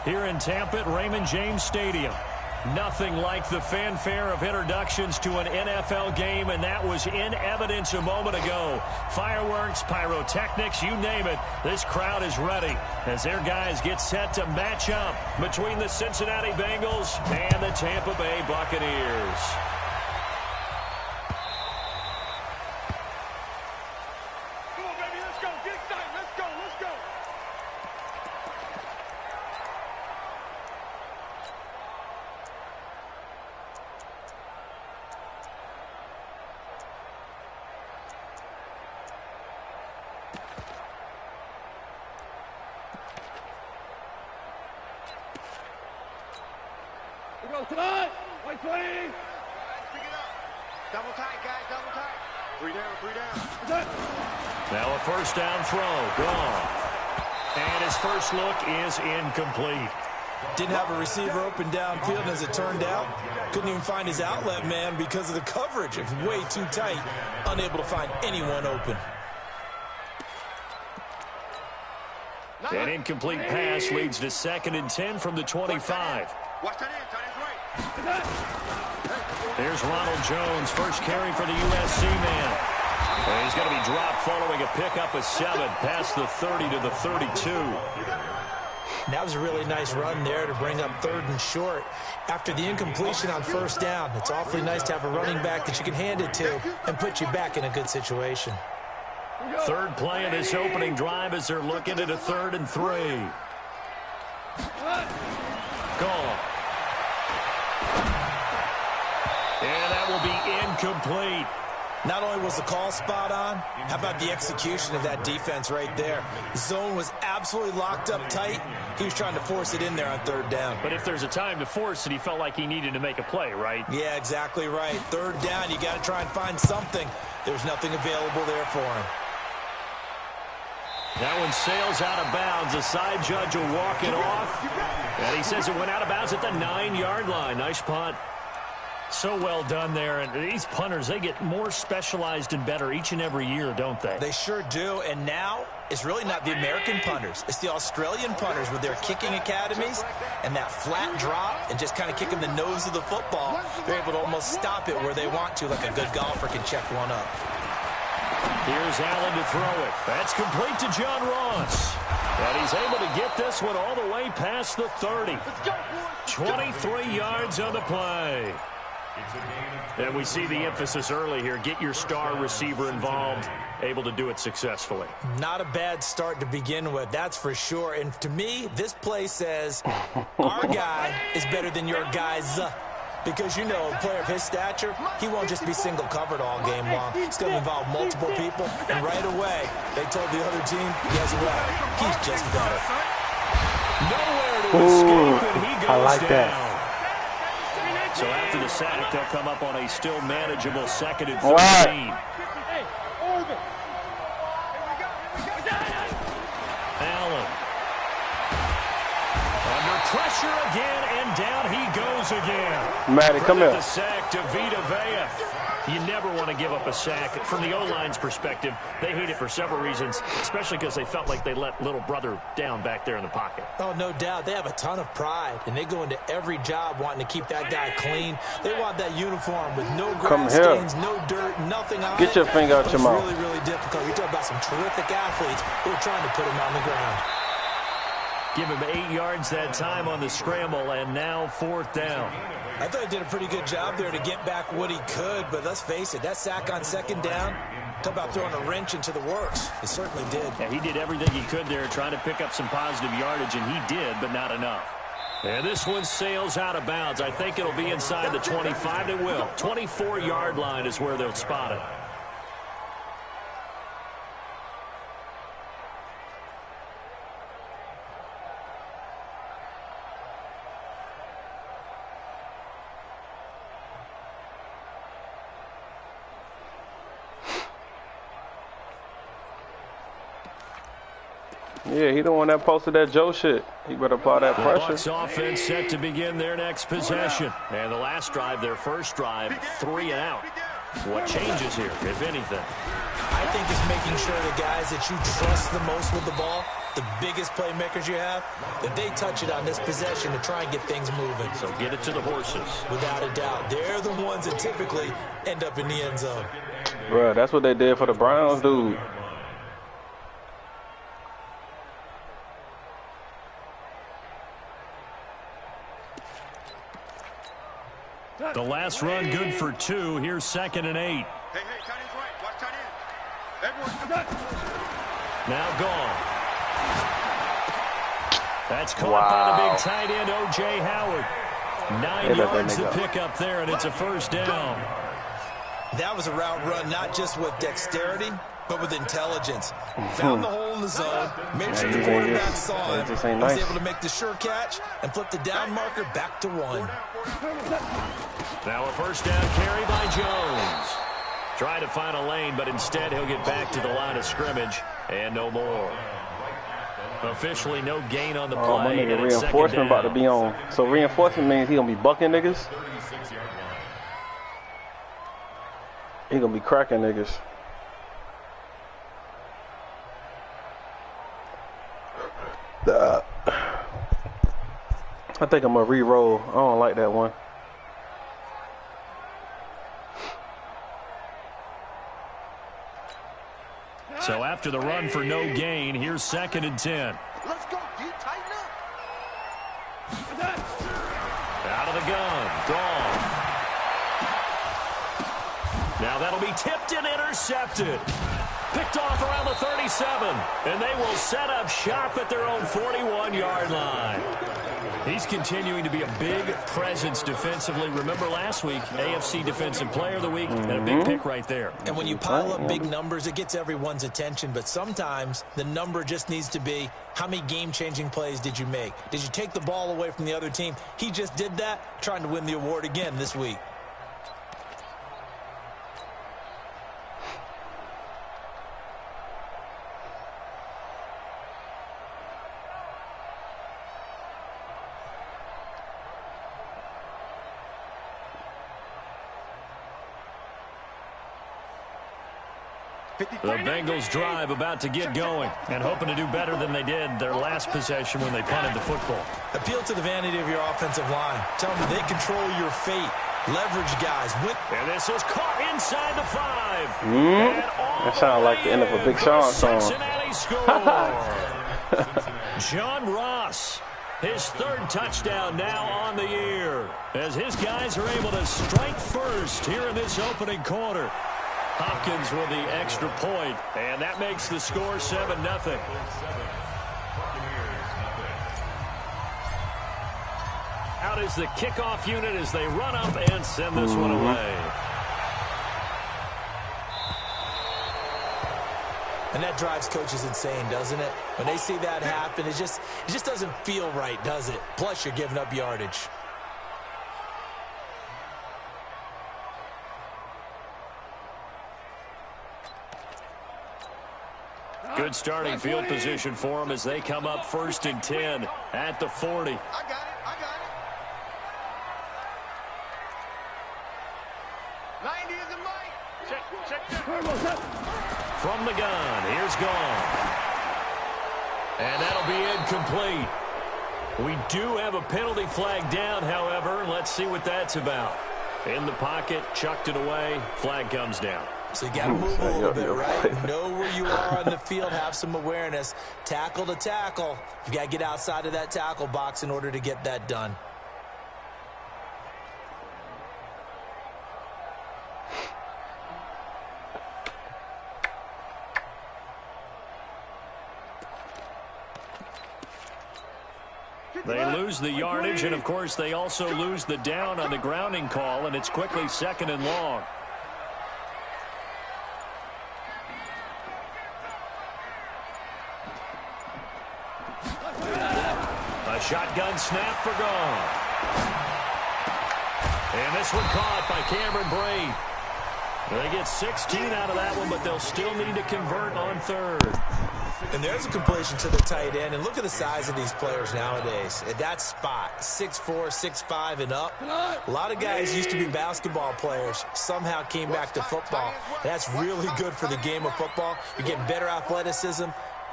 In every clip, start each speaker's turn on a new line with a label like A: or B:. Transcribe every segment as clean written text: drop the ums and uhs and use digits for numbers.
A: here in Tampa at Raymond James Stadium. Nothing like the fanfare of introductions to an NFL game, and that was in evidence a moment ago. Fireworks, pyrotechnics, you name it. This crowd is ready as their guys get set to match up between the Cincinnati Bengals and the Tampa Bay Buccaneers.
B: Tonight, white clean. Pick it up. Double tight, guys, double tight. 3 down, 3 down.
A: Now a first down throw, gone. And his first look is incomplete.
C: Didn't have a receiver open downfield, as it turned out. Couldn't even find his outlet man because of the coverage. It was way too tight. Unable to find anyone open.
A: An incomplete pass leads to 2nd and 10 from the 25.
B: Watch that in, tight end right.
A: Here's Ronald Jones, first carry for the USC man. And he's going to be dropped following a pickup of 7 past the 30 to the 32.
C: That was a really nice run there to bring up 3rd and short. After the incompletion on first down, it's awfully nice to have a running back that you can hand it to and put you back in a good situation.
A: Third play of this opening drive as they're looking at a 3rd and 3. Gone. And that will be incomplete.
C: Not only was the call spot on, how about the execution of that defense right there? Zone was absolutely locked up tight. He was trying to force it in there on 3rd down.
A: But if there's a time to force it, he felt like he needed to make a play, right?
C: Yeah, exactly right. 3rd down, you got to try and find something. There's nothing available there for him.
A: That one sails out of bounds. The side judge will walk it off. And he says it went out of bounds at the 9-yard line. Nice punt. So well done there. And these punters, they get more specialized and better each and every year, don't they?
C: They sure do. And now it's really not the American punters. It's the Australian punters with their kicking academies and that flat drop and just kind of kicking the nose of the football. They're able to almost stop it where they want to, like a good golfer can check one up.
A: Here's Allen to throw it. That's complete to John Ross. And he's able to get this one all the way past the 30. 23 yards on the play. And we see the emphasis early here. Get your star receiver involved. Able to do it successfully.
C: Not a bad start to begin with, that's for sure. And to me, this play says our guy is better than your guys. Because, you know, a player of his stature, he won't just be single covered all game long. He's going to involve multiple people. And right away, they told the other team, guess what? He's just better.
A: Nowhere to escape, and he goes
D: I like
A: down.
D: that.
A: So after the sack, they'll come up on a still manageable 2nd and 13.
D: Right.
A: Allen. Under pressure again, and down he goes again.
D: Matty, come here.
A: The sack to Vita Vea. You never want to give up a sack. From the O-line's perspective, they hate it for several reasons, especially because they felt like they let little brother down back there in the pocket.
C: Oh, no doubt. They have a ton of pride, and they go into every job wanting to keep that guy clean. They want that uniform with no ground stains, no dirt, nothing on it.
D: Get your finger out your mouth.
C: It's really, really difficult. You're talking about some terrific athletes who are trying to put him on the ground.
A: Give him 8 yards that time on the scramble, and now 4th down.
C: I thought he did a pretty good job there to get back what he could, but let's face it, that sack on 2nd down, talk about throwing a wrench into the works. He certainly did.
A: Yeah, he did everything he could there, trying to pick up some positive yardage, and he did, but not enough. And this one sails out of bounds. I think it'll be inside the 25. It will. 24-yard line is where they'll spot it.
D: Yeah, he the one that posted that Joe shit. He better apply that
A: The
D: pressure.
A: Bucs offense set to begin their next possession. And the last drive, their first drive, 3 and out. What changes here, if anything?
C: I think it's making sure the guys that you trust the most with the ball the biggest playmakers you have, if they touch it on this possession to try and get things moving.
A: So get it to the horses.
C: Without a doubt. They're the ones that typically end up in the end zone.
D: Bro, that's what they did for the Browns, dude.
A: The last run good for 2. Here's 2nd and 8.
B: Hey, tight end's right. Watch tight end. Everyone,
A: Now gone. That's caught by the big tight end, O.J. Howard. 9 yards to pick up there, and it's a first down.
C: That was a route run not just with dexterity, but with intelligence. Found the hole in the zone, made sure the quarterback saw it, was able to make the sure catch, and flip the down marker back to 1.
A: Now a first down carry by Jones. Trying to find a lane, but instead he'll get back to the line of scrimmage, and no more. Officially no gain on the play.
D: My nigga reinforcement about to be on. So reinforcement means he gonna be bucking niggas? He gonna be cracking niggas. I think I'm gonna re-roll. I don't like that one.
A: So after the run for no gain, here's 2nd and 10.
B: let's go. Do you tighten up?
A: Out of the gun. Gone. Now that'll be tipped and intercepted. Picked off around the 37. And they will set up shop at their own 41-yard line. He's continuing to be a big presence defensively. Remember last week, AFC Defensive Player of the Week, and a big pick right there.
C: And when you pile up big numbers, it gets everyone's attention. But sometimes the number just needs to be, how many game-changing plays did you make? Did you take the ball away from the other team? He just did that, trying to win the award again this week.
A: The Bengals drive about to get going and hoping to do better than they did their last possession when they punted the football.
C: Appeal to the vanity of your offensive line. Tell them they control your fate. Leverage guys.
A: And this is caught inside the 5.
D: That sounds like the end of a Big Sean song.
A: Cincinnati score. John Ross, his 3rd touchdown now on the year, as his guys are able to strike first here in this opening quarter. Hopkins with the extra point, and that makes the score 7-0. Out is the kickoff unit as they run up and send this one away.
C: And that drives coaches insane, doesn't it? When they see that happen, it just doesn't feel right, does it? Plus, you're giving up yardage.
A: Good starting field position for them as they come up 1st and 10 at the 40.
B: I got it. 90 is the mic. Check.
A: From the gun, here's gone. And that'll be incomplete. We do have a penalty flag down, however. Let's see what that's about. In the pocket, chucked it away, flag comes down.
C: So you got to move a little bit, right? Know where you are on the field, have some awareness. Tackle to tackle. You got to get outside of that tackle box in order to get that done.
A: They lose the yardage, and of course they also lose the down on the grounding call, and it's quickly 2nd and long. A shotgun snap for Goff. And this one caught by Cameron Brate. They get 16 out of that one, but they'll still need to convert on 3rd.
C: And there's a completion to the tight end. And look at the size of these players nowadays. At that spot, 6'4", 6'5", and up. A lot of guys used to be basketball players, somehow came back to football. And that's really good for the game of football. You're getting better athleticism,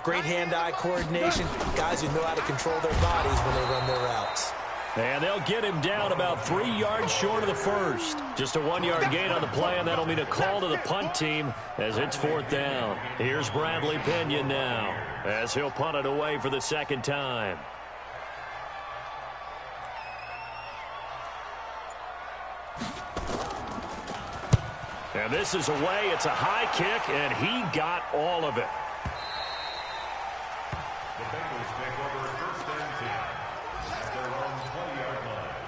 C: great hand-eye coordination, guys who know how to control their bodies when they run their routes.
A: And they'll get him down about 3 yards short of the first. Just a 1-yard gain on the play, and that'll mean a call to the punt team as it's 4th down. Here's Bradley Pinion now as he'll punt it away for the second time. And this is away. It's a high kick, and he got all of it.
E: The Bengals take over 1st and 10 at their own 20-yard line.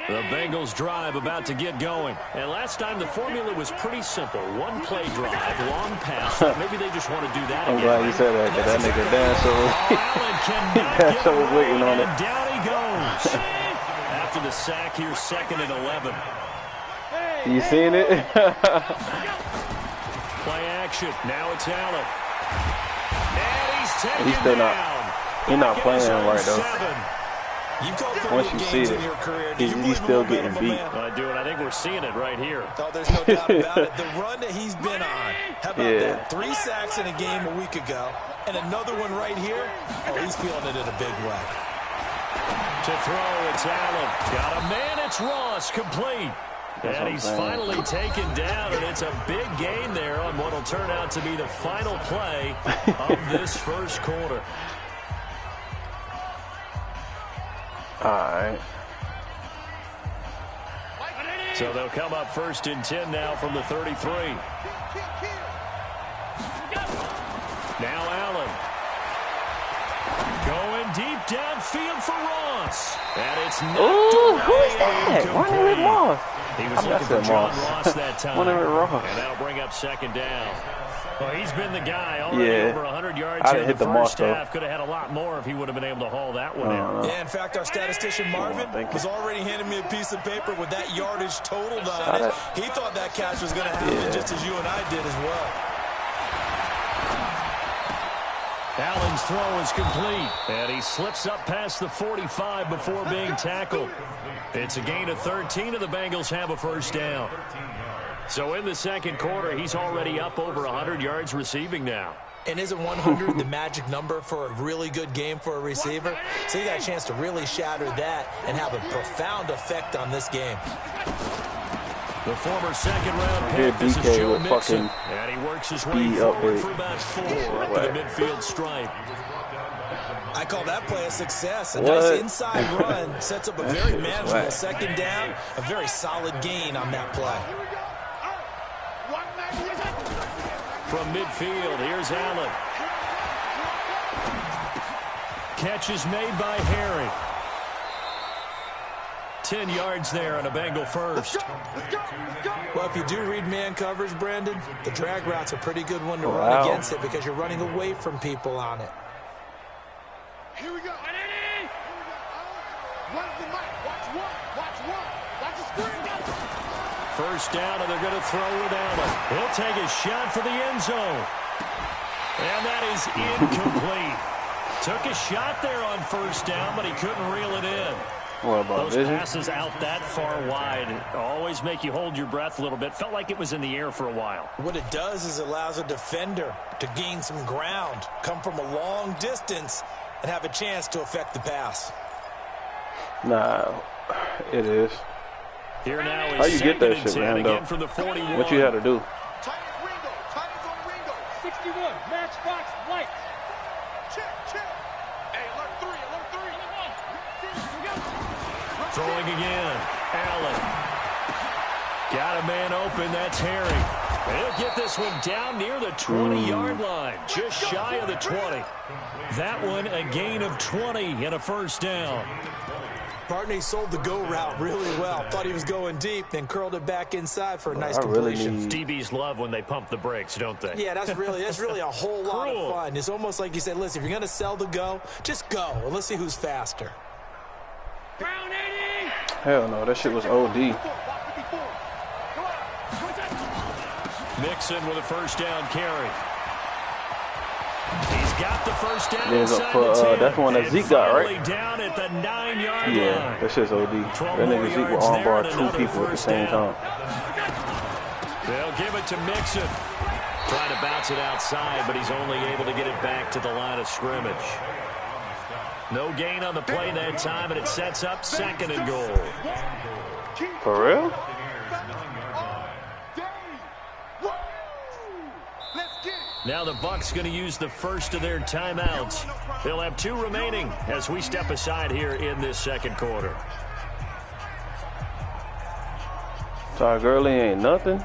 A: The Bengals drive about to get going. And last time the formula was pretty simple. One play drive, long pass. Maybe they just want to do that
D: I'm
A: again.
D: glad you said that, because that nigga Dan so was waiting on it.
A: And down he goes. After the sack here, 2nd and 11.
D: You seen it?
A: Play action. Now it's Allen. And he's taken
D: He's still
A: down.
D: he's not playing right, though.
A: 7.
D: Once you see it, he's still getting beat.
A: I do, and I think we're seeing it right here.
C: Oh, there's no doubt about it. The run that he's been on. How about that? 3 sacks in a game a week ago, and another one right here. Oh, he's feeling it in a big way.
A: To throw, it's Allen. Got a man, it's Ross, complete. And he's finally taken down, and it's a big gain there on what will turn out to be the final play of this first quarter.
D: All right.
A: So they'll come up 1st and 10 now from the 33. Now Allen. Going deep downfield for Ross. And it's knocked
D: Ooh, who is
A: away
D: that?
A: and
D: One of it Moss.
A: He was looking for John Ross that time.
D: One of it Ross.
A: And that'll bring up 2nd down. Well, he's been the guy already over 100 yards in the first half. Could have had a lot more if he would have been able to haul that one in.
C: Yeah, in fact, our statistician Marvin was already handing me a piece of paper with that yardage totaled on it. He thought that catch was going to happen just as you and I did as well.
A: Allen's throw is complete, and he slips up past the 45 before being tackled. It's a gain of 13, and the Bengals have a 1st down. So in the second quarter, he's already up over 100 yards receiving now.
C: And isn't 100 the magic number for a really good game for a receiver? So you got a chance to really shatter that and have a profound effect on this game.
A: The former second-round pick, this is Joe Mixon, and he works his way forward for about 4 up to the midfield stripe.
C: I call that play a success. A nice inside run sets up a very manageable 2nd down, a very solid gain on that play.
A: From midfield, here's Allen. Catch is made by Harry. 10 yards there on a Bengal first.
C: Well, if you do read man coverage, Brandon, the drag route's a pretty good one to run against it because you're running away from people on it.
B: Here we go. Run the mic. Watch one. Watch the screen.
A: First down, and they're going to throw with Allen. He'll take a shot for the end zone. And that is incomplete. Took a shot there on 1st down, but he couldn't reel it in.
D: What about
A: those passes out that far wide always make you hold your breath a little bit. Felt like it was in the air for a while.
C: What it does is it allows a defender to gain some ground, come from a long distance, and have a chance to affect the pass.
D: Nah, it is.
A: Here now is
D: how you get that shit, man, though?
A: From the 41.
D: What you had to do?
B: Tight end Ringo. Tight end's on Ringo.
F: 61. Matchbox light.
B: Check. Hey, alert 3.
A: Throwing again. Allen. Got a man open. That's Harry. He'll get this one down near the 20-yard line. Just shy of the 20. That one a gain of 20 and a 1st down.
C: Partner, he sold the go route really well. Thought he was going deep, then curled it back inside for a nice completion.
A: DBs love when they pump the brakes, don't they?
C: Yeah, that's really a whole lot of fun. It's almost like you said, listen, if you're going to sell the go, just go, and let's see who's faster.
F: Brown 80.
D: Hell no, that shit was OD.
A: Mixon with a 1st down carry. He's got the first down
D: Then
A: inside
D: for,
A: the 10.
D: that's the one that Zeke got, right?
A: Down at the 9-yard line.
D: Yeah, that shit's OD. That nigga Zeke will armbar 2 people at the same time.
A: They'll give it to Mixon. Trying to bounce it outside, but he's only able to get it back to the line of scrimmage. No gain on the play that time, and it sets up 2nd and goal.
D: For real?
A: Now the Bucs going to use the first of their timeouts. They'll have 2 remaining as we step aside here in this 2nd quarter.
D: Todd Gurley ain't nothing.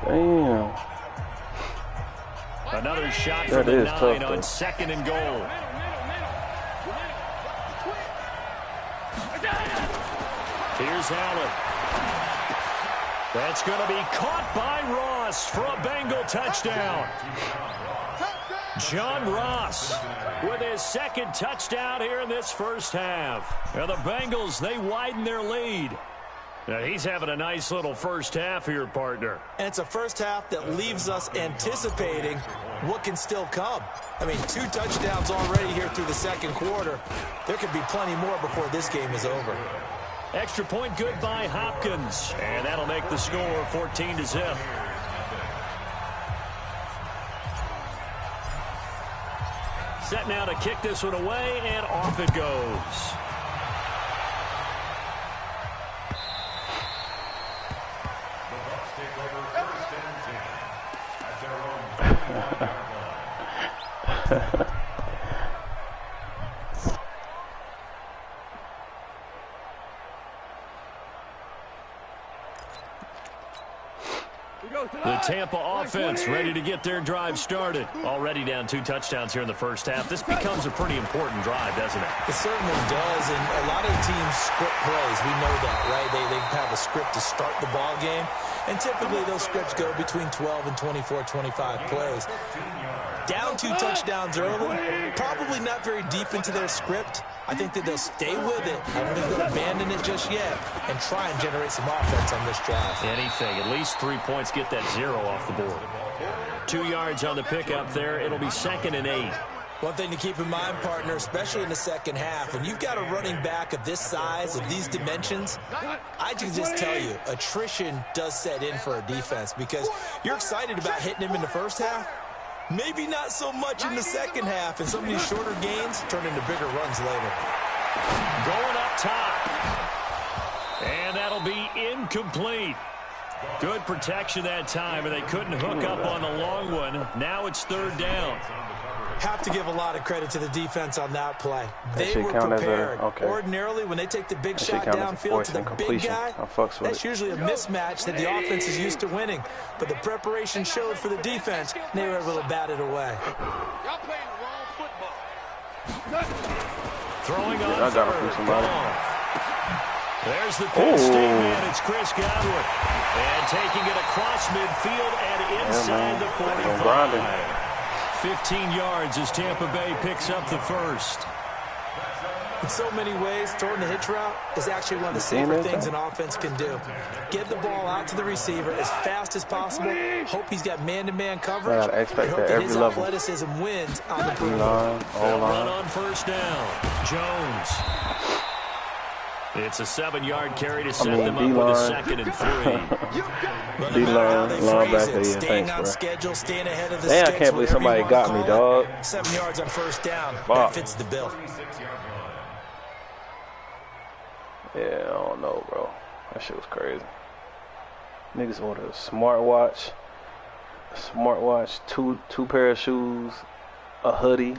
D: Damn.
A: Another shot from the 9 on 2nd and goal. Here's Allen. That's going to be caught by Ross for a Bengal touchdown. John Ross with his 2nd touchdown here in this first half. Now the Bengals, they widen their lead. Now he's having a nice little first half here, partner.
C: And it's a first half that leaves us anticipating what can still come. I mean, 2 touchdowns already here through the 2nd quarter. There could be plenty more before this game is over.
A: Extra point good by Hopkins. And that'll make the score 14-0. Set now to kick this one away, and off it goes. The Tampa offense ready to get their drive started. Already down 2 touchdowns here in the first half. This becomes a pretty important drive, doesn't it?
C: It certainly does, and a lot of teams script plays. We know that, right? They have a script to start the ball game, and typically those scripts go between 12 and 24, 25 plays. Down 2 touchdowns early, probably not very deep into their script. I think that they'll stay with it. I don't think they'll abandon it just yet and try and generate some offense on this drive.
A: Anything. At least 3 points, get that 0 off the board. 2 yards on the pickup there. It'll be 2nd and 8.
C: One thing to keep in mind, partner, especially in the second half, when you've got a running back of this size, of these dimensions, I can just tell you, attrition does set in for a defense because you're excited about hitting him in the first half. Maybe not so much in the second half, and some of these shorter gains turn into bigger runs later.
A: Going up top. And that'll be incomplete. Good protection that time, and they couldn't hook up on the long one. Now it's 3rd down.
C: Have to give a lot of credit to the defense on that play. They were prepared. Ordinarily, when they take the big shot downfield to the big guy, that's usually a mismatch that the offense is used to winning. But the preparation showed for the defense, and they were able to bat it away.
B: Y'all playing the wrong football.
A: Throwing on third. There's the Penn State man. It's Chris Godwin. And taking it across midfield and inside the 45. 15 yards as Tampa Bay picks up the first.
C: In so many ways, throwing the hitch route is actually one of the safer things an offense can do. Get the ball out to the receiver as fast as possible. Hope he's got man-to-man coverage.
D: I expect
C: hope
D: that
C: his
D: level.
C: athleticism wins on the perimeter.
A: They'll run on first down. Jones. It's a 7-yard carry to set them up with a 2nd and 3.
D: D-line, linebacker, yeah,
C: staying
D: thanks,
C: on
D: bro.
C: schedule, staying ahead of the
D: Damn,
C: sticks,
D: I can't believe somebody got me, dog.
C: 7 yards on first down.
D: Fuck.
C: That fits the bill.
D: Yeah, I don't know, bro. That shit was crazy. Niggas ordered a smartwatch, two pair of shoes, a hoodie,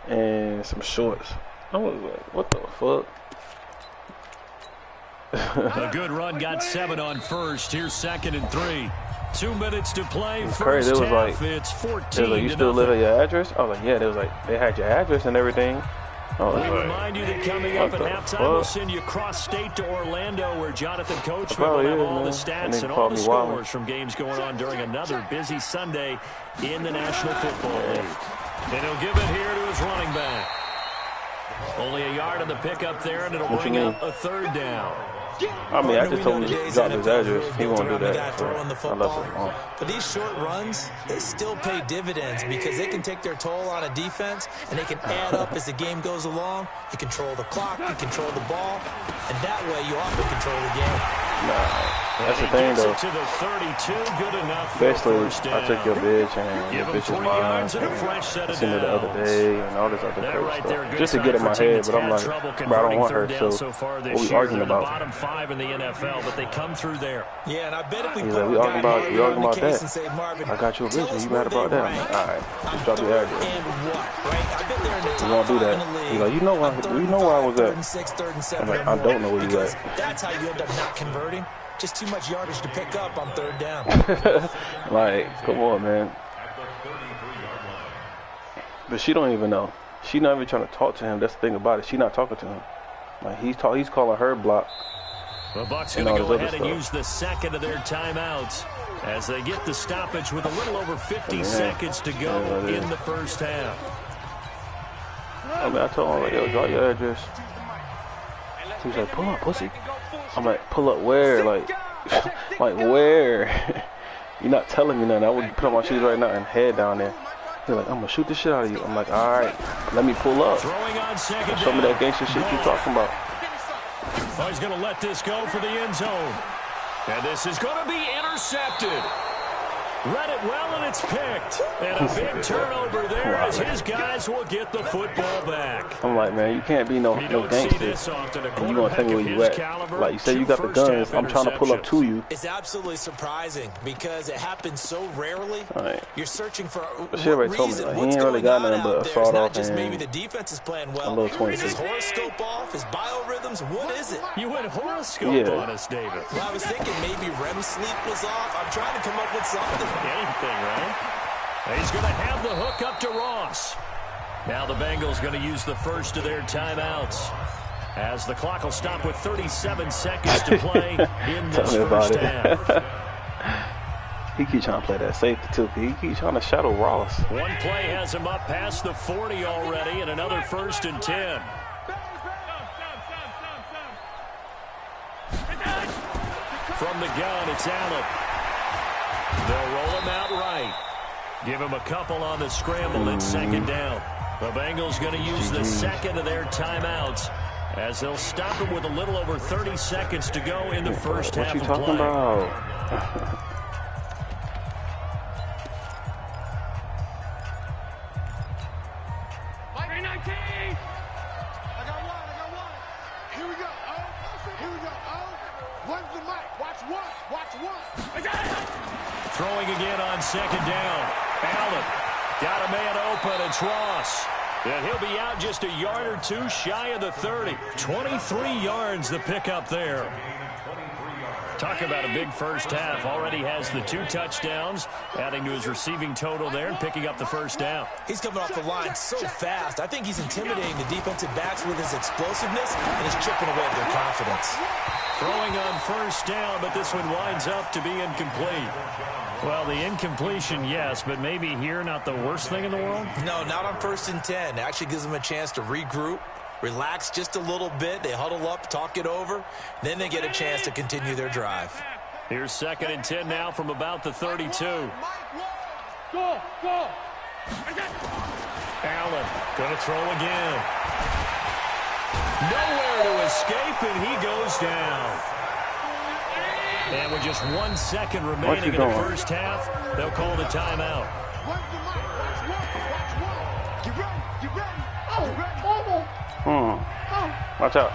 D: and some shorts. I was like, what the fuck?
A: A good run, got 7 on first. Here's 2nd and 3. 2 minutes to play.
D: It's
A: first
D: crazy. It was
A: half,
D: like,
A: it's 14
D: they was like, you still live at your address? I was like, yeah. They was like, they had your address and everything.
A: We remind you that coming up at halftime, we'll send you cross-state to Orlando, where Jonathan Coachman will have all the stats and all the scores from games going on during another busy Sunday in the National Football League. And he'll give it here to his running back. Only a yard on the pickup there, and it'll bring up a 3rd down.
D: I mean, I just told him to drop his address. He won't do that. So I left it alone.
C: But these short runs, they still pay dividends because they can take their toll on a defense, and they can add up as the game goes along. You control the clock, you control the ball, and that way you often control the game.
D: Nah, that's the thing, though.
A: To the 32, good enough.
D: Basically, I took your bitch, and your bitch is mine. I seen her the other day, and all this other crazy stuff. Just to get in my head, but I'm like, bro, I don't want her, so what we arguing about?
A: Bottom 5 in the NFL, but they come through there.
C: Yeah, and I bet if we
D: He's
C: put
D: like, we arguing about that.
C: and say, Marvin,
D: I got you a bitch, you mad about that? I'm like, all right, just drop your address.
C: And what, right? I bet they're in the
D: We
C: top
D: won't do
C: 5 in the
D: that.
C: league.
D: He's like, you know where I was
C: Third
D: at.
C: and 6, 3rd and 7.
D: I'm like, I don't know where you
C: Because
D: at.
C: that's how you end up not converting. Just too much yardage to pick up on 3rd down.
D: Like, come on, man. But she don't even know. She not even trying to talk to him. That's the thing about it. She not talking to him. Like, he's calling her block.
A: The Bucs going to go ahead and use the second of their timeouts as they get the stoppage with a little over 50 seconds to go in the first half.
D: I mean, I told him, like, yo, drop your address. He was like, pull up, pussy. I'm like, pull up where? Like where? You're not telling me nothing. I would put on my shoes right now and head down there. He's like, I'm going to shoot the shit out of you. I'm like, all right, let me pull up.
A: Throwing on second
D: Show me that gangster shit you talking about.
A: Oh, he's going to let this go for the end zone. And this is going to be intercepted. Read it well, and it's picked. And a big turnover there as his guys will get the football back.
D: I'm like, man, you can't be no gangster. And you gonna tell me where you at? Like, you say you got the guns. I'm trying to pull up to you.
C: It's absolutely surprising because it happens so rarely.
D: Right.
C: You're searching for a
D: She already told me, like, he ain't really got nothing but a sawed off
C: just maybe
D: and
C: the defense is playing well.
D: a little 20.
C: Is his horoscope off? His biorhythms? What is it?
A: You went horoscope on us, David.
C: Well, I was thinking maybe REM sleep was off. I'm trying to come up with something.
A: Anything, right? He's going to have the hook up to Ross. Now the Bengals going to use the first of their timeouts as the clock will stop with 37 seconds to play in this first half.
D: He keeps trying to play that safety too. He keeps trying to shadow Ross.
A: One play has him up past the 40 already, and another 1st and 10. From the gun, it's Allen. They'll roll him out right. Give him a couple on the scramble and second down. The Bengals going to use the second of their timeouts as they'll stop him with a little over 30 seconds to go in the first half of play.
D: What you talking about?
A: Throwing again on second down. Allen got a man open. It's Ross. And he'll be out just a yard or two shy of the 30. 23 yards the pickup there. Talk about a big first half. Already has the 2 touchdowns, adding to his receiving total there and picking up the first down.
C: He's coming off the line so fast. I think he's intimidating the defensive backs with his explosiveness and he's chipping away at their confidence.
A: Throwing on first down, but this one winds up to be incomplete. Well, the incompletion, yes, but maybe here not the worst thing in the world?
C: No, not on 1st and 10. It actually gives them a chance to regroup, relax just a little bit. They huddle up, talk it over. Then they get a chance to continue their drive.
A: Here's 2nd and 10 now from about the 32.
F: Go!
A: Allen going to throw again. Nowhere to escape, and he goes down. And with just 1 second remaining in the first half, they'll call the timeout.
D: Watch out.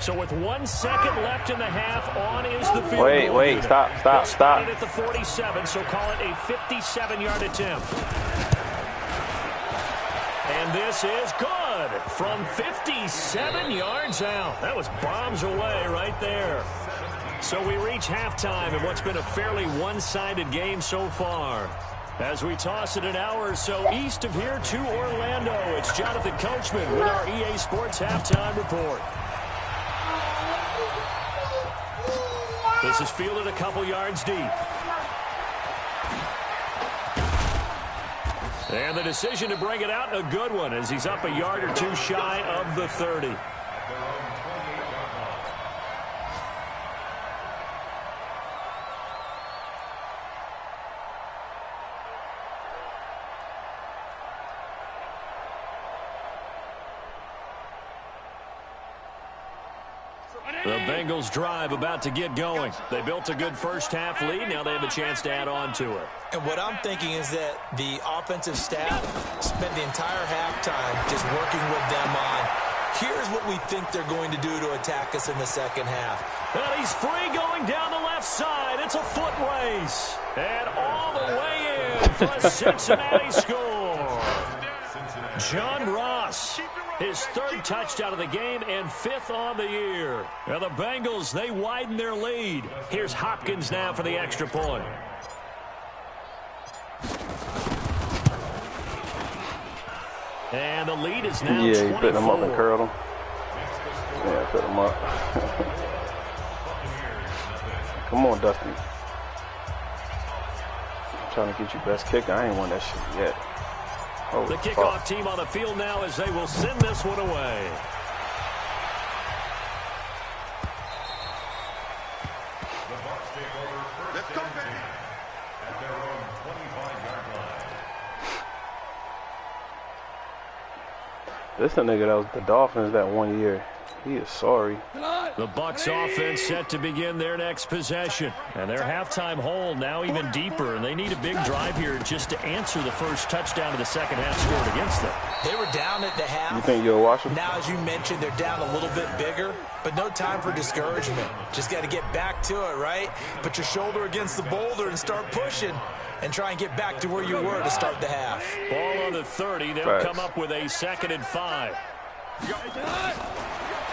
A: So with 1 second left in the half, on is the field goal.
D: Wait, stop.
A: At the 47, so call it a 57-yard attempt. And this is good from 57 yards out. That was bombs away right there. So we reach halftime in what's been a fairly one-sided game so far. As we toss it an hour or so east of here to Orlando, it's Jonathan Coachman with our EA Sports Halftime Report. This is fielded a couple yards deep. And the decision to bring it out, a good one, as he's up a yard or two shy of the 30. The Bengals drive about to get going. They built a good first-half lead. Now they have a chance to add on to it.
C: And what I'm thinking is that the offensive staff spent the entire halftime just working with them on, here's what we think they're going to do to attack us in the second half.
A: And he's free going down the left side. It's a foot race. And all the way in for a Cincinnati score. John Ross, his third touchdown of the game and fifth on the year. And the Bengals, they widen their lead. Here's Hopkins now for the extra point. And the lead is now 24.
D: Yeah, he put him up and curled him. Yeah, put him up. Come on, Dusty. I'm trying to get you best kicker. I ain't won that shit yet. Holy
A: the kickoff team on the field now as they will send this one away.
E: The Bucs take over first
B: Let's go,
E: and 10 at their own 25-yard line.
D: This a nigga that was the Dolphins that 1 year. He is sorry.
A: The Bucs offense set to begin their next possession. And their halftime hole now even deeper. And they need a big drive here just to answer the first touchdown of the second half scored against them.
C: They were down at the half.
D: You think you'll watch him?
C: Now, as you mentioned, they're down a little bit bigger, but no time for discouragement. Just got to get back to it, right? Put your shoulder against the boulder and start pushing and try and get back to where you were to start the half.
A: Ball on the 30. They'll come up with a 2nd and 5.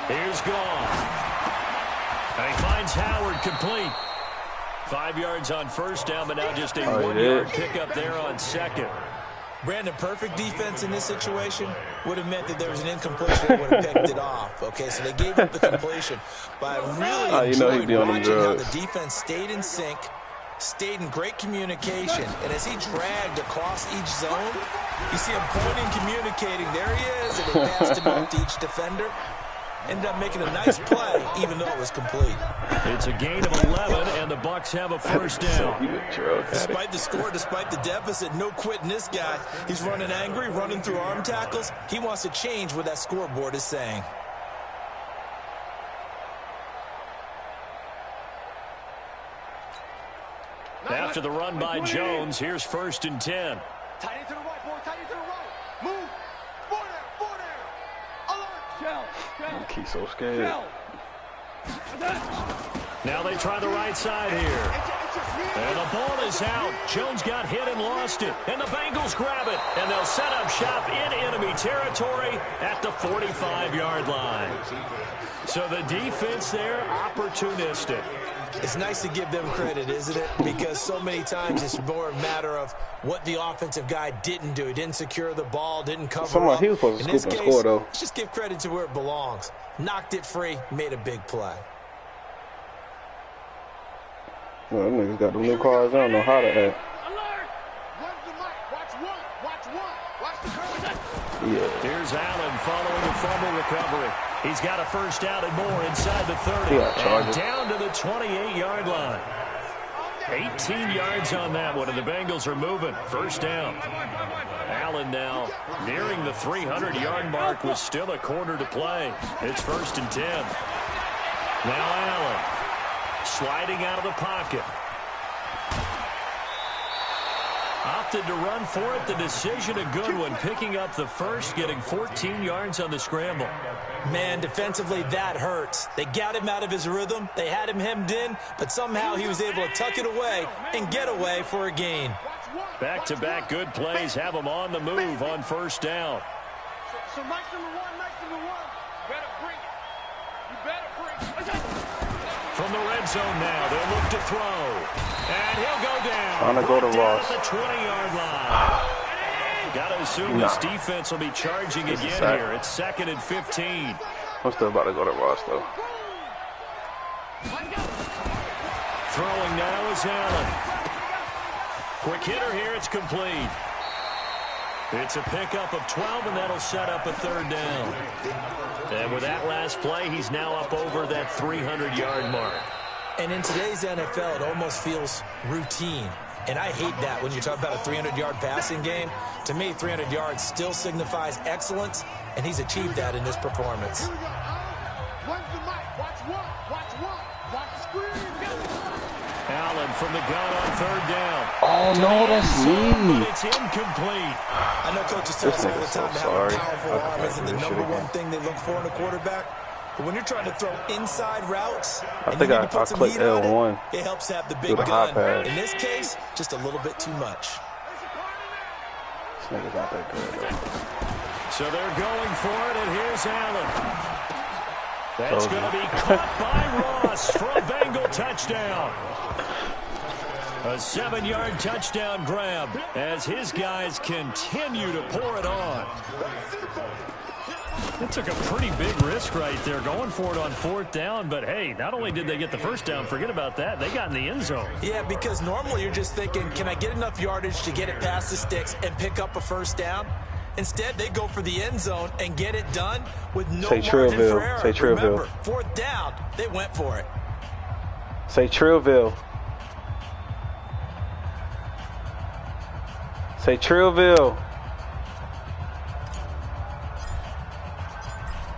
A: Here's Gone. And he finds Howard complete. 5 yards on first down, but now just a 1-yard pickup there on second.
C: Brandon, perfect defense in this situation would have meant that there was an incompletion that would have picked it off. Okay, so they gave up the completion. But I really enjoyed watching how the defense stayed in sync, stayed in great communication. And as he dragged across each zone, you see him pointing, communicating. There he is, and they passed him off to each defender. Ended up making a nice play, even though it was complete.
A: It's a gain of 11, and the Bucs have a first down.
C: Despite the score, despite the deficit, no quitting this guy. He's running angry, running through arm tackles. He wants to change what that scoreboard is saying.
A: After the run by Jones, here's 1st and 10.
B: Tight end to the right, boy. Tight end to the right. Move. Four down. Alert.
F: Shell.
D: He's so scared.
A: Now they try the right side here. And the ball is out. Jones got hit and lost it. And the Bengals grab it. And they'll set up shop in enemy territory at the 45-yard line. So the defense there, opportunistic.
C: It's nice to give them credit, isn't it? Because so many times it's more a matter of what the offensive guy didn't do. He didn't secure the ball, didn't cover up.
D: He was supposed to scoop and score, though.
C: Let's just give credit to where it belongs. Knocked it free, made a big play.
D: Well, them niggas got them new cars. I don't know how to act.
B: Alert. Run the mic. Watch one. Watch one. Watch the curve.
D: Yeah.
A: Here's Allen following the fumble recovery. He's got a first down and more inside the 30. And down to the 28-yard line. 18 yards on that one, and the Bengals are moving. First down. Allen now nearing the 300-yard mark with still a quarter to play. It's 1st and 10. Now Allen sliding out of the pocket. Opted to run for it. The decision a good one. Picking up the first, getting 14 yards on the scramble.
C: Man, defensively, that hurts. They got him out of his rhythm. They had him hemmed in, but somehow he was able to tuck it away and get away for a gain.
A: Back-to-back good plays have him on the move on first down.
B: So Mike number one. Better bring it. You better bring it.
A: From the red zone now, they'll look to throw. And he'll go down.
D: Trying to go to Ross.
A: At the 20-yard line. Got to assume this defense will be charging again here. It's 2nd and 15.
D: I'm still about to go to Ross, though.
A: Throwing now is Allen. Quick hitter here. It's complete. It's a pickup of 12, and that'll set up a 3rd down. And with that last play, he's now up over that 300-yard mark.
C: And in today's NFL, it almost feels routine. And I hate that when you talk about a 300-yard passing game. To me, 300 yards still signifies excellence, and he's achieved that in this performance.
B: Here we go. Run the mic. Watch one.
A: from the gun on third down.
D: Oh, no, that's me.
A: It's incomplete.
C: I know coaches tell us all the time to have a powerful arm isn't the number one thing they look for in a quarterback. But when you're trying to throw inside routes,
D: I think I clicked L1.
C: It helps to have the big gun. In this case, just a little bit too much.
D: This nigga's not that good, though.
A: So they're going for it, and here's Allen. That's going to be caught by Ross for a Bengal touchdown. A 7-yard touchdown grab as his guys continue to pour it on. It took a pretty big risk right there going for it on fourth down, but hey, not only did they get the first down, forget about that, they got in the end zone.
C: Yeah, because normally you're just thinking, can I get enough yardage to get it past the sticks and pick up a first down? Instead, they go for the end zone and get it done with no margin for error.
D: Say Trillville.
C: Remember, fourth down, they went for it.
D: Say Trillville. Say Trillville.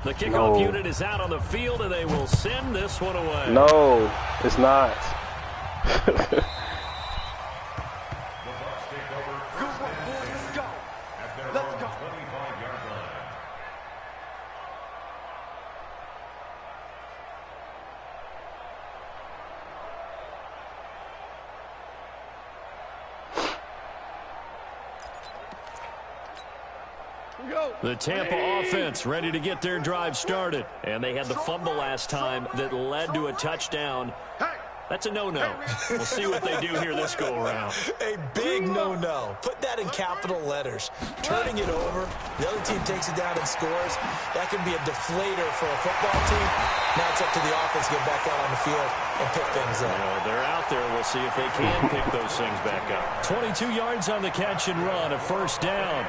A: The kickoff unit is out on the field, and they will send this one away.
D: No, it's not.
A: The Tampa offense ready to get their drive started. And they had the fumble last time that led to a touchdown. That's a no-no. We'll see what they do here this go-around.
C: A big no-no. Put that in capital letters. Turning it over, the other team takes it down and scores. That can be a deflator for a football team. Now it's up to the offense to get back out on the field and pick things up.
A: They're out there. We'll see if they can pick those things back up. 22 yards on the catch and run, a first down.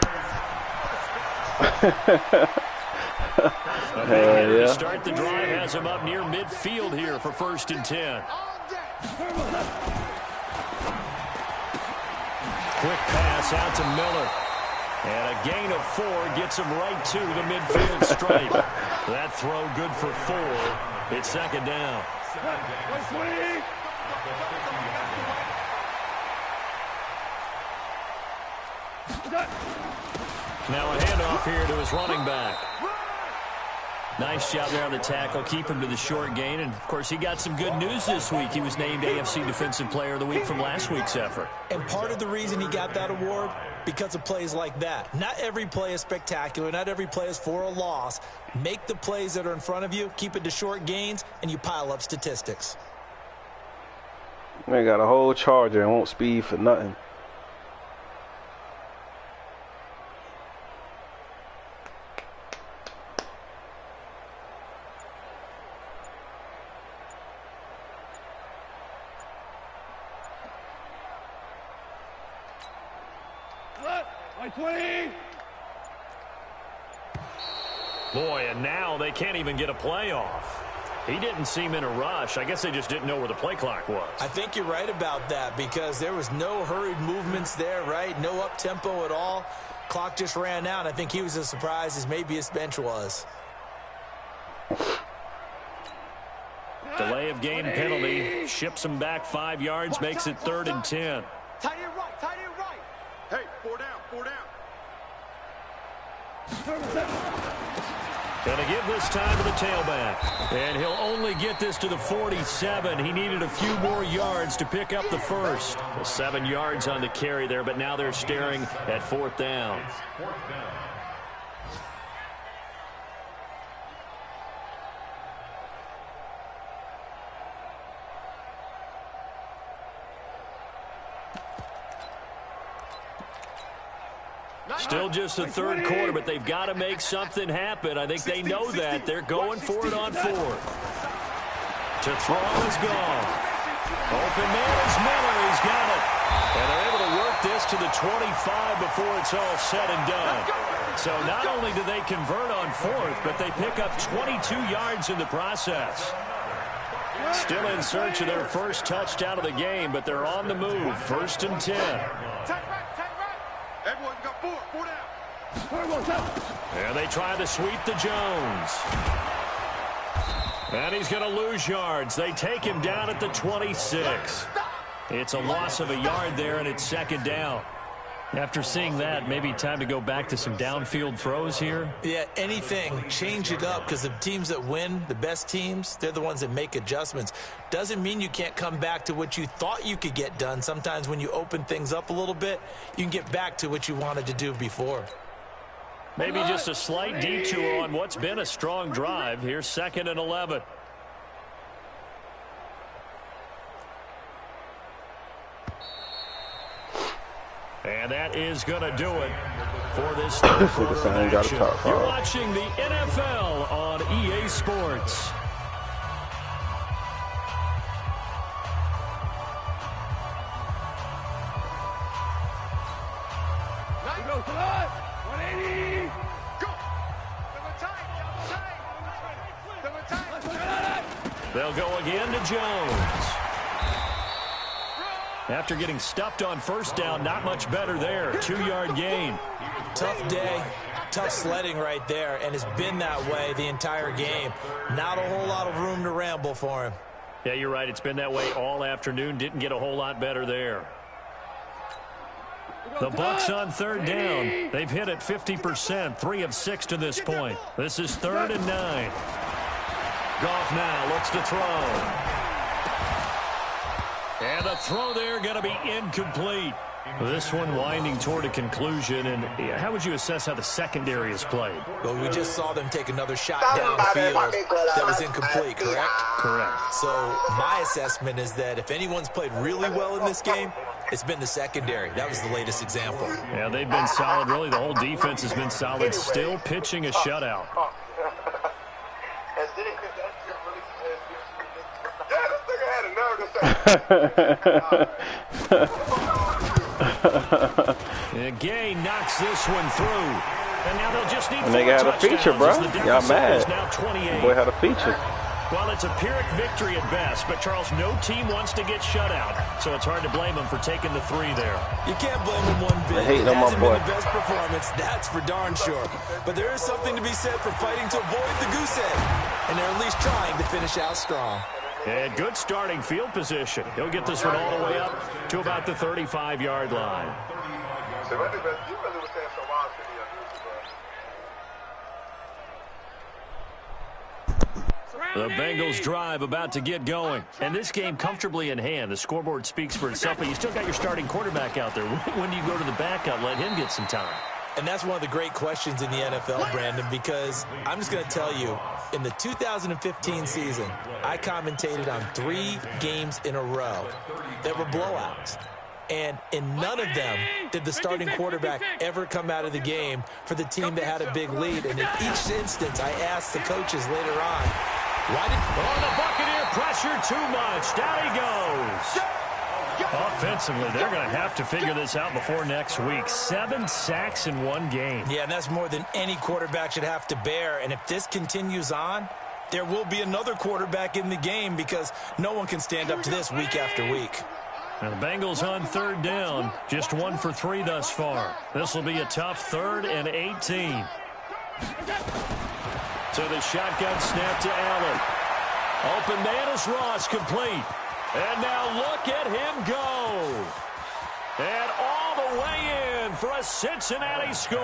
A: To start the drive has him up near midfield here for 1st and 10. Quick pass out to Miller. And a gain of 4 gets him right to the midfield stripe. That throw good for 4. It's second down. Now a handoff here to his running back. Nice job there on the tackle. Keep him to the short gain. And, of course, he got some good news this week. He was named AFC Defensive Player of the Week from last week's effort.
C: And part of the reason he got that award, because of plays like that. Not every play is spectacular. Not every play is for a loss. Make the plays that are in front of you, keep it to short gains, and you pile up statistics.
D: They got a whole charger and won't speed for nothing.
A: Boy, and now they can't even get a play off. He didn't seem in a rush. I guess they just didn't know where the play clock was.
C: I think you're right about that because there was no hurried movements there, right? No up-tempo at all. Clock just ran out. I think he was as surprised as maybe his bench was.
A: Delay of game penalty. Ships him back 5 yards, makes it 3rd and 10.
F: Tight end right, tight end right.
B: Hey, 4 down, 4 down.
A: Going to give this time to the tailback. And he'll only get this to the 47. He needed a few more yards to pick up the first. Well, 7 yards on the carry there, but now they're staring at 4th down. Still just the 3rd quarter, but they've got to make something happen. I think they know that. They're going for it on 4th. To throw is gone. Open man is Miller. He's got it. And they're able to work this to the 25 before it's all said and done. So not only do they convert on 4th, but they pick up 22 yards in the process. Still in search of their first touchdown of the game, but they're on the move. 1st and 10.
B: Everyone's got 4 down.
A: And they try to sweep to Jones. And he's going to lose yards. They take him down at the 26. It's a loss of a yard there, and it's second down. After seeing that, maybe time to go back to some downfield throws here.
C: Yeah, anything. Change it up, because the teams that win, the best teams, they're the ones that make adjustments. Doesn't mean you can't come back to what you thought you could get done. Sometimes when you open things up a little bit, you can get back to what you wanted to do before.
A: Maybe just a slight detour on what's been a strong drive. Here's 2nd and 11. And that is going to do it for this third quarter of action. You're watching the NFL on EA Sports.
B: Go, 180. Go. Double tight.
A: They'll go again to Jones. After getting stuffed on first down, not much better there. 2-yard gain.
C: Tough day, tough sledding right there, and it's been that way the entire game. Not a whole lot of room to ramble for him.
A: Yeah, you're right. It's been that way all afternoon. Didn't get a whole lot better there. The Bucs on 3rd down. They've hit it 50%, 3 of 6 to this point. This is 3rd and 9. Goff now looks to throw. And the throw there going to be incomplete. This one winding toward a conclusion. And how would you assess how the secondary has played?
C: Well, we just saw them take another shot downfield that was incomplete, correct?
A: Correct.
C: So my assessment is that if anyone's played really well in this game, it's been the secondary. That was the latest example.
A: Yeah, they've been solid. Really, the whole defense has been solid. Still pitching a shutout. Gay knocks this one through. And now they'll just need 4
D: nigga had a feature, bro. Y'all mad. Boy had a feature.
A: Well, it's a Pyrrhic victory at best, but Charles, no team wants to get shut out, so it's hard to blame them for taking the 3 there.
C: You can't blame them one bit.
D: It hasn't been
C: the best performance, that's for darn sure. But there is something to be said for fighting to avoid the goose egg, and they're at least trying to finish out strong.
A: And good starting field position. He'll get this one all the way up to about the 35-yard line. The Bengals drive about to get going. And this game comfortably in hand. The scoreboard speaks for itself, but you still got your starting quarterback out there. When do you go to the backup, let him get some time?
C: And that's one of the great questions in the NFL, Brandon, because I'm just going to tell you, in the 2015 season, I commentated on 3 games in a row that were blowouts. And in none of them did the starting quarterback ever come out of the game for the team that had a big lead. And in each instance, I asked the coaches later on, why did...
A: Oh, the Buccaneer pressure too much. Down he goes. Offensively, they're going to have to figure this out before next week. 7 sacks in 1 game.
C: Yeah, and that's more than any quarterback should have to bear. And if this continues on, there will be another quarterback in the game because no one can stand up to this week after week.
A: Now the Bengals on 3rd down. Just 1 for 3 thus far. This will be a tough 3rd and 18. So the shotgun snap to Allen. Open man is Ross, complete. And now look at him go. And all the way in for a Cincinnati score.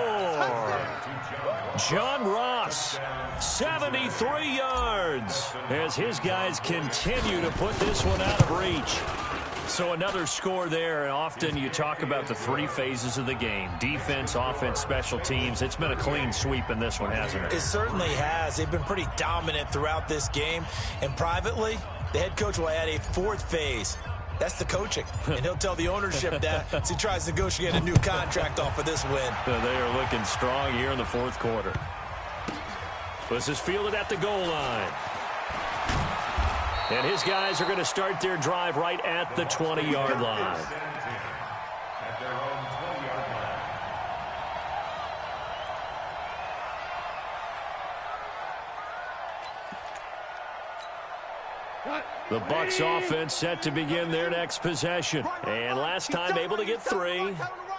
A: John Ross, 73 yards, as his guys continue to put this one out of reach. So another score there, and often you talk about the 3 phases of the game. Defense, offense, special teams. It's been a clean sweep in this one, hasn't it?
C: It certainly has. They've been pretty dominant throughout this game. And privately, the head coach will add a 4th phase. That's the coaching. And he'll tell the ownership that as he tries to negotiate a new contract off of this win.
A: They are looking strong here in the 4th quarter. This is fielded at the goal line. And his guys are going to start their drive right at the 20-yard line. The Bucs offense set to begin their next possession. And last time able to get 3.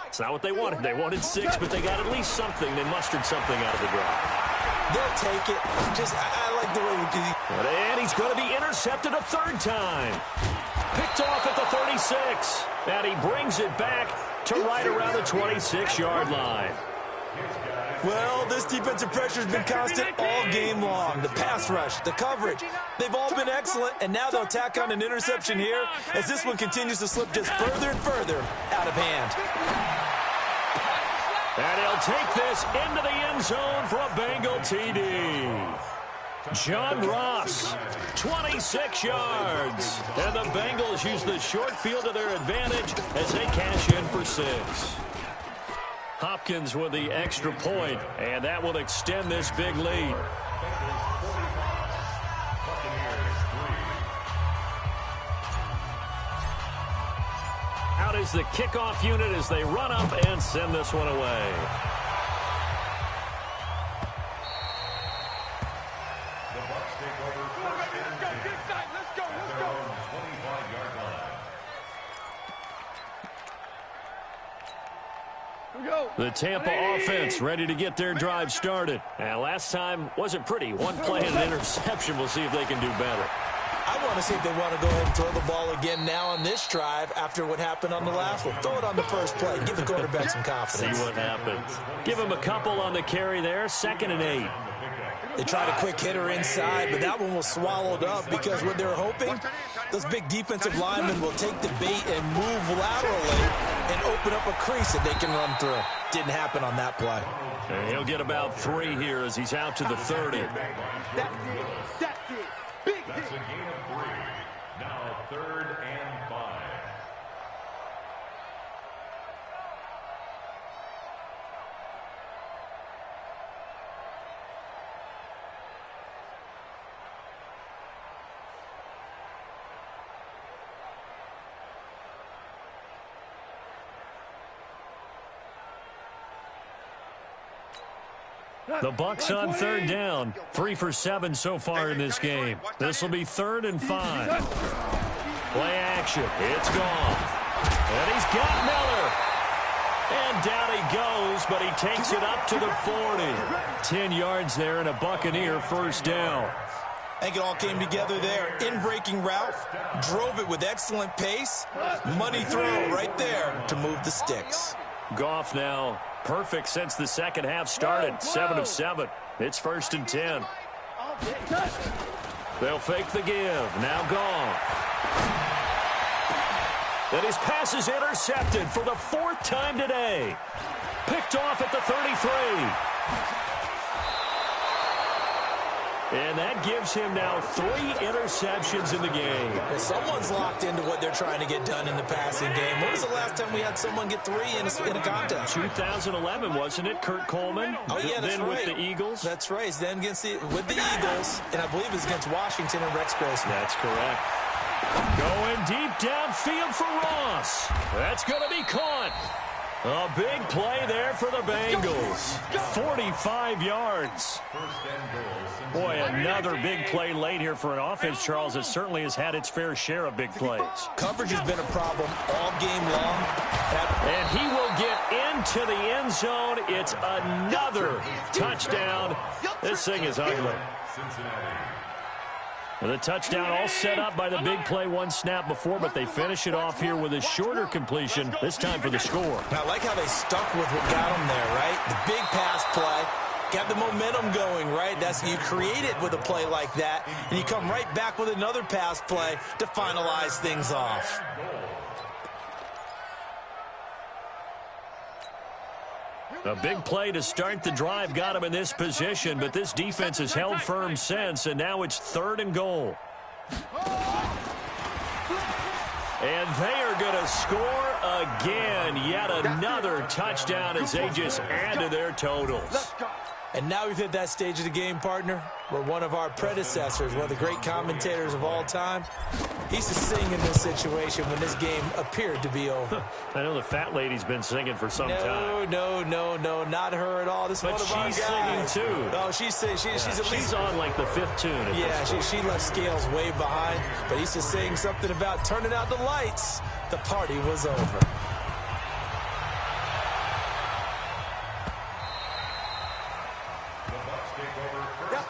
A: It's not what they wanted. They wanted 6, but they got at least something. They mustered something out of the drive.
C: They'll take it. I like the way we do.
A: And he's going to be intercepted a 3rd time. Picked off at the 36. And he brings it back to right around the 26-yard line.
C: Well, this defensive pressure has been constant all game long. The pass rush, the coverage, they've all been excellent, and now they'll tack on an interception here as this one continues to slip just further and further out of hand.
A: And he'll take this into the end zone for a Bengal TD. John Ross, 26 yards. And the Bengals use the short field to their advantage as they cash in for 6. Hopkins with the extra point, and that will extend this big lead. Out is the kickoff unit as they run up and send this one away.
E: The Bucs take over first and 10.
F: Let's go.
E: At their own 25-yard line.
A: The Tampa offense ready to get their drive started. And last time wasn't pretty. One play and an interception. We'll see if they can do better.
C: I want to see if they want to go ahead and throw the ball again now on this drive after what happened on the last one. Throw it on the first play. Give the quarterback some confidence.
A: See what happens. Give him a couple on the carry there. 2nd and 8.
C: They tried a quick hitter inside, but that one was swallowed up because what they're hoping, those big defensive linemen will take the bait and move laterally and open up a crease that they can run through. Didn't happen on that play.
A: And he'll get about 3 here as he's out to the 30.
F: That's it. Big hit.
E: That's a gain of 3. Now 3rd and 5.
A: The Bucs on 3rd down. 3 for 7 so far in this game. This will be 3rd and 5. Play action. It's gone. And he's got Miller. And down he goes, but he takes it up to the 40. 10 yards there and a Buccaneer first down.
C: I think it all came together there. In-breaking route, drove it with excellent pace. Money throw right there to move the sticks.
A: Goff now perfect since the second half started. 7 of 7. It's 1st and 10. They'll fake the give. Now Goff. And his pass is intercepted for the 4th time today. Picked off at the 33. And that gives him now 3 interceptions in the game.
C: Well, someone's locked into what they're trying to get done in the passing game. When was the last time we had someone get 3 in a contest?
A: 2011, wasn't it? Kurt Coleman.
C: Oh, yeah, that's
A: then
C: right.
A: with the Eagles.
C: That's right. Then with the Eagles, and I believe it's against Washington and Rex Grossman.
A: That's correct. Going deep downfield for Ross. That's going to be caught. A big play there for the Bengals. 45 yards. Boy, another big play late here for an offense, Charles, that certainly has had its fair share of big plays.
C: Coverage has been a problem all game long.
A: And he will get into the end zone. It's another touchdown. This thing is ugly. The touchdown all set up by the big play 1 snap before, but they finish it off here with a shorter completion, this time for the score.
C: I like how they stuck with what got them there, right? The big pass play, got the momentum going, right? You create it with a play like that, and you come right back with another pass play to finalize things off.
A: A big play to start the drive got him in this position, but this defense has held firm since, and now it's 3rd and goal. And they are going to score again. Yet another touchdown as they just add to their totals.
C: And now we've hit that stage of the game, partner, where one of our predecessors, one of the great commentators of all time, he used to sing in this situation when this game appeared to be over.
A: I know the fat lady's been singing for some time.
C: No, not her at all. This is
A: but
C: one of our guys.
A: She's singing, too.
C: Oh, she's at least...
A: She's on, like, the 5th tune.
C: Yeah, she left Scales way behind, but he used to sing something about turning out the lights. The party was over.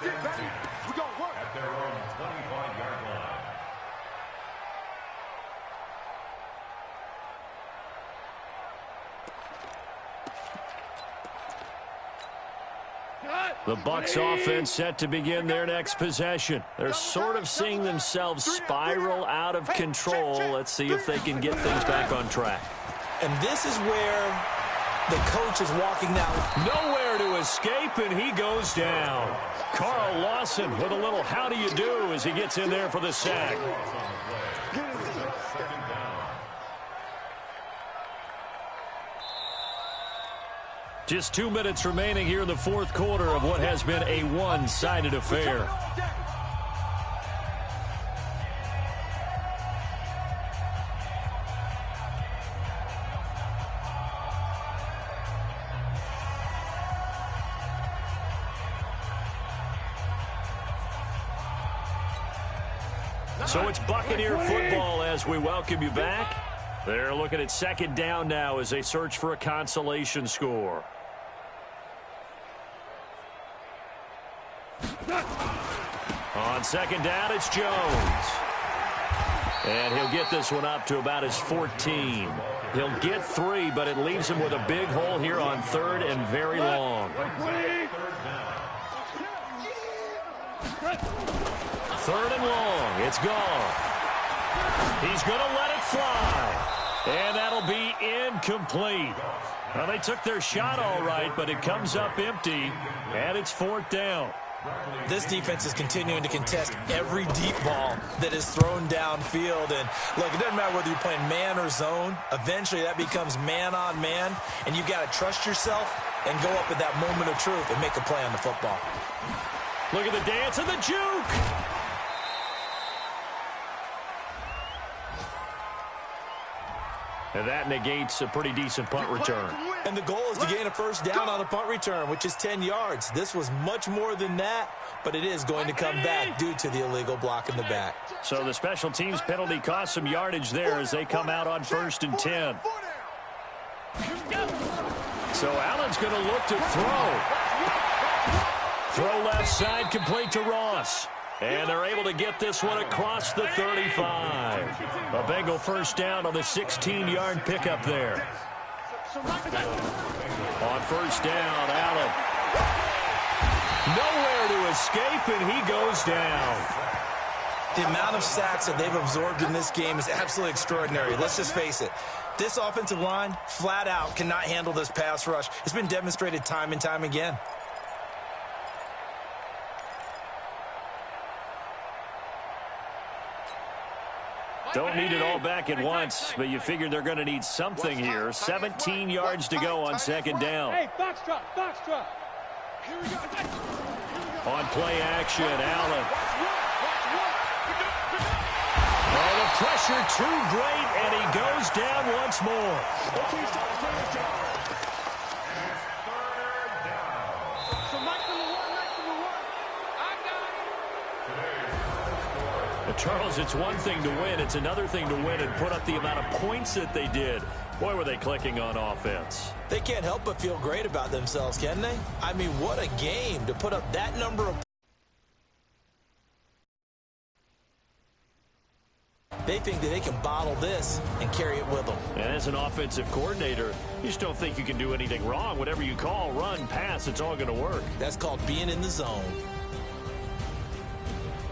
E: At their own 25-yard line.
A: The Bucs offense set to begin their next possession. They're sort of seeing themselves spiral out of control. Let's see if they can get things back on track.
C: And this is where the coach is walking now.
A: Nowhere to escape, and he goes down. Carl Lawson with a little how do you do as he gets in there for the sack. Just 2 minutes remaining here in the fourth quarter of what has been a one-sided affair. So it's Buccaneer football as we welcome you back. They're looking at second down now as they search for a consolation score. On second down, it's Jones. And he'll get this one up to about his 14. He'll get 3, but it leaves him with a big hole here on third and very long. Third and long. It's gone. He's going to let it fly. And that'll be incomplete. Well, they took their shot all right, but it comes up empty, and it's fourth down.
C: This defense is continuing to contest every deep ball that is thrown downfield. And, look, it doesn't matter whether you're playing man or zone. Eventually, that becomes man on man, and you've got to trust yourself and go up at that moment of truth and make a play on the football.
A: Look at the dance and the juke. And that negates a pretty decent punt return.
C: And the goal is to gain a first down on a punt return, which is 10 yards. This was much more than that, but it is going to come back due to the illegal block in the back.
A: So the special teams penalty cost some yardage there as they come out on 1st and 10. So Allen's going to look to throw. Throw left side, complete to Ross. And they're able to get this one across the 35. A Bengal first down on the 16-yard pickup there. On first down, Allen. Nowhere to escape, and he goes down.
C: The amount of sacks that they've absorbed in this game is absolutely extraordinary. Let's just face it. This offensive line, flat out, cannot handle this pass rush. It's been demonstrated time and time again.
A: Don't need it all back at once, but you figure they're going to need something here. 17 yards to go on second down.
F: Hey, foxtrot, foxtrot.
A: On play action, Allen. Oh, the pressure too great, and he goes down once more. Charles, it's one thing to win. It's another thing to win and put up the amount of points that they did. Boy, were they clicking on offense.
C: They can't help but feel great about themselves, can they? I mean, what a game to put up that number of... They think that they can bottle this and carry it with them.
A: And as an offensive coordinator, you just don't think you can do anything wrong. Whatever you call, run, pass, it's all going to work.
C: That's called being in the zone.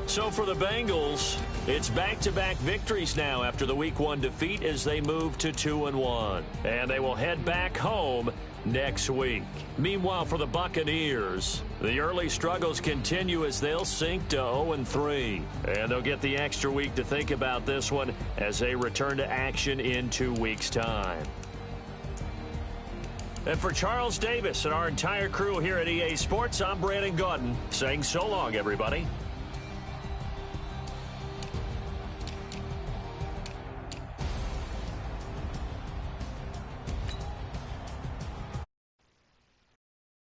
A: So for the Bengals, it's back-to-back victories now after the Week 1 defeat as they move to 2-1. And they will head back home next week. Meanwhile, for the Buccaneers, the early struggles continue as they'll sink to 0-3. And they'll get the extra week to think about this one as they return to action in 2 weeks' time. And for Charles Davis and our entire crew here at EA Sports, I'm Brandon Gaudin saying so long, everybody.